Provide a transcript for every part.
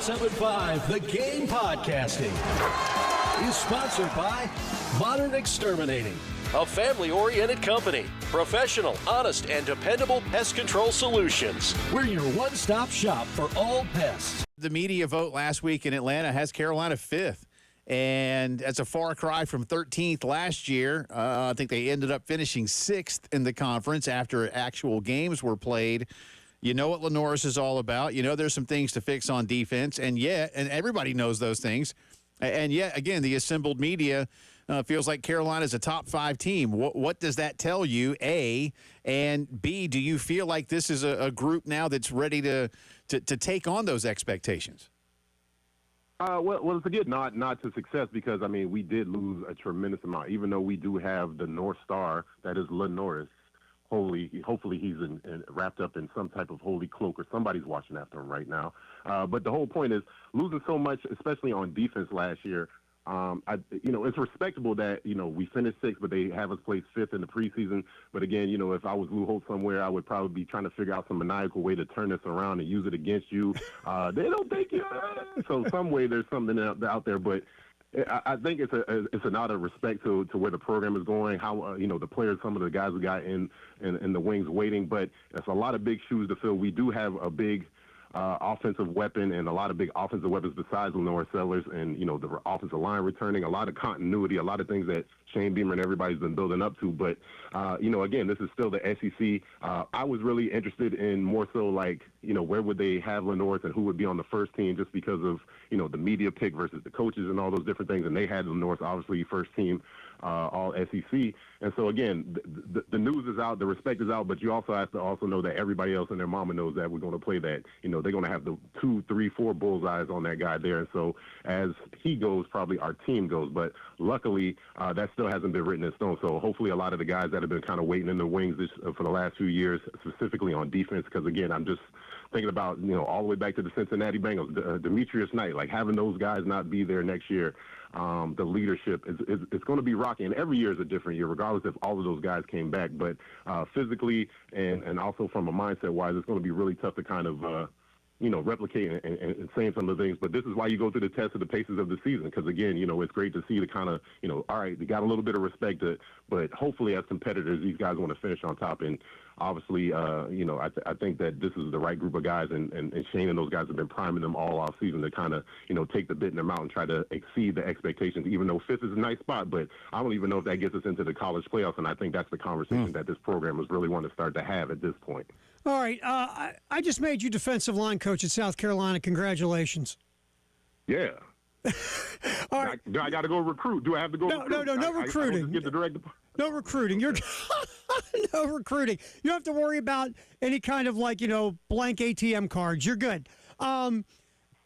107.5 The Game Podcasting is sponsored by Modern Exterminating, a family-oriented company. Professional, honest, and dependable pest control solutions. We're your one-stop shop for all pests. The media vote last week in Atlanta has Carolina 5th. And that's a far cry from 13th last year. I think they ended up finishing 6th in the conference after actual games were played. You know what Lenoris is all about. You know there's some things to fix on defense. And everybody knows those things. And yet, again, the assembled media feels like Carolina's a top 5 team. What does that tell you, A? And B, do you feel like this is a group now that's ready to take on those expectations? Well, it's a good nod to success because, I mean, we did lose a tremendous amount, even though we do have the North Star that is Lenoris. Hopefully he's wrapped up in some type of holy cloak or somebody's watching after him right now. But the whole point is losing so much, especially on defense last year. It's respectable that, we finished 6th, but they have us place 5th in the preseason. But again, if I was Lou Holtz somewhere, I would probably be trying to figure out some maniacal way to turn this around and use it against you. They don't think you. So some way there's something out there, but I think it's a nod of respect to where the program is going, how the players, some of the guys we got in the wings waiting, but it's a lot of big shoes to fill. We do have a big offensive weapon and a lot of big offensive weapons besides Lenore Sellers and, the offensive line returning, a lot of continuity, a lot of things that Shane Beamer and everybody's been building up to. But, again, this is still the SEC. I was really interested in more so like, where would they have Lenore and who would be on the first team just because of, the media pick versus the coaches and all those different things. And they had Lenore obviously first team all SEC. And so, again, the news is out, the respect is out, but you also have to also know that everybody else and their mama knows that we're going to play that. They're going to have the 2, 3, 4 bullseyes on that guy there. And so as he goes, probably our team goes. But luckily, that still hasn't been written in stone. So hopefully a lot of the guys that have been kind of waiting in the wings for the last few years, specifically on defense, because, again, I'm just thinking about, all the way back to the Cincinnati Bengals, Demetrius Knight, like having those guys not be there next year. The leadership it's going to be rocky, and every year is a different year, regardless if all of those guys came back. But physically and also from a mindset wise, it's going to be really tough to kind of replicate and saying some of the things. But this is why you go through the test of the paces of the season, because again, it's great to see the kind of all right, they got a little bit of respect, but hopefully as competitors, these guys want to finish on top. And obviously, I think that this is the right group of guys, and Shane and those guys have been priming them all off season to kind of, take the bit in their mouth and try to exceed the expectations, even though 5th is a nice spot. But I don't even know if that gets us into the college playoffs, and I think that's the conversation that this program is really wanting to start to have at this point. All right. I just made you defensive line coach at South Carolina. Congratulations. Yeah. All right. Do I got to go recruit? Do I have to go recruit? No recruiting. I get the direct No recruiting. You're no recruiting. You don't have to worry about any kind of blank ATM cards. You're good.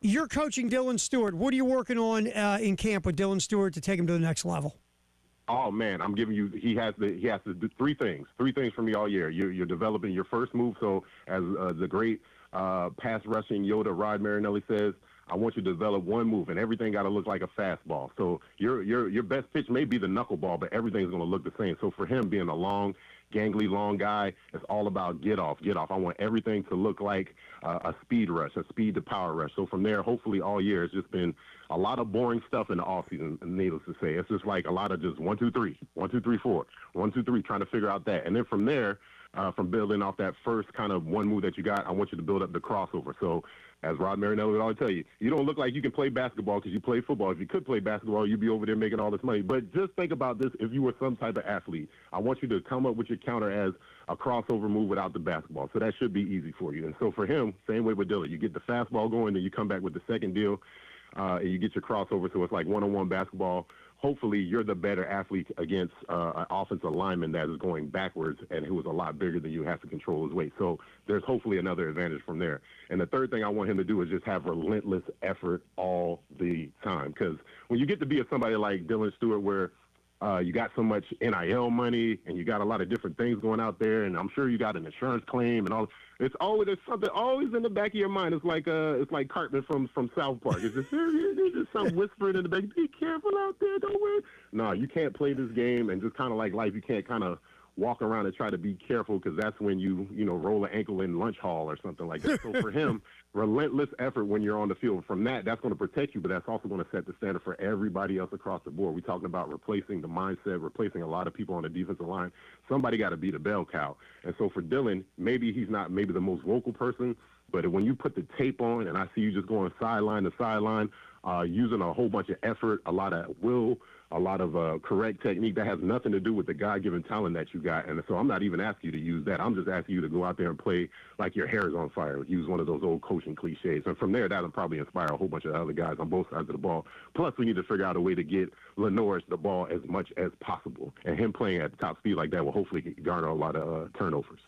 You're coaching Dylan Stewart. What are you working on in camp with Dylan Stewart to take him to the next level? Oh man, I'm giving you. He has to do 3 things. 3 things for me all year. You're developing your first move. So as the great pass rushing Yoda Rod Marinelli says, I want you to develop one move, and everything got to look like a fastball. So your best pitch may be the knuckleball, but everything's going to look the same. So for him being a long, gangly, long guy, it's all about get off. I want everything to look like a speed rush, a speed to power rush. So from there, hopefully all year, it's just been a lot of boring stuff in the offseason, needless to say. It's just like a lot of just 1, 2, 3, 1, 2, 3, 4, 1, 2, 3, trying to figure out that. And then from there, from building off that first kind of one move that you got, I want you to build up the crossover. So as Rod Marinelli would always tell you, you don't look like you can play basketball because you play football. If you could play basketball, you'd be over there making all this money. But just think about this. If you were some type of athlete, I want you to come up with your counter as a crossover move without the basketball. So that should be easy for you. And so for him, same way with Dillon. You get the fastball going, then you come back with the second deal, and you get your crossover. So it's like one-on-one basketball. Hopefully you're the better athlete against an offensive lineman that is going backwards and who is a lot bigger than you, has to control his weight. So there's hopefully another advantage from there. And the third thing I want him to do is just have relentless effort all the time. Because when you get to be somebody like Dylan Stewart where you got so much NIL money and you got a lot of different things going out there, and I'm sure you got an insurance claim and all. It's always there's something always in the back of your mind. It's like Cartman from South Park. It's just there's just some whispering in the back. Be careful out there, don't worry. No, you can't play this game, and just kind of like life, you can't kind of walk around and try to be careful because that's when you roll an ankle in lunch hall or something like that. So for him, relentless effort when you're on the field. From that's going to protect you, but that's also going to set the standard for everybody else across the board. We're talking about replacing the mindset, replacing a lot of people on the defensive line. Somebody got to be the bell cow. And so for Dylan, maybe he's not maybe the most vocal person, but when you put the tape on and I see you just going sideline to sideline, using a whole bunch of effort, a lot of will, a lot of correct technique that has nothing to do with the God-given talent that you got. And so I'm not even asking you to use that. I'm just asking you to go out there and play like your hair is on fire, use one of those old coaching cliches. And from there, that'll probably inspire a whole bunch of other guys on both sides of the ball. Plus, we need to figure out a way to get Lenoris the ball as much as possible. And him playing at top speed like that will hopefully garner a lot of turnovers.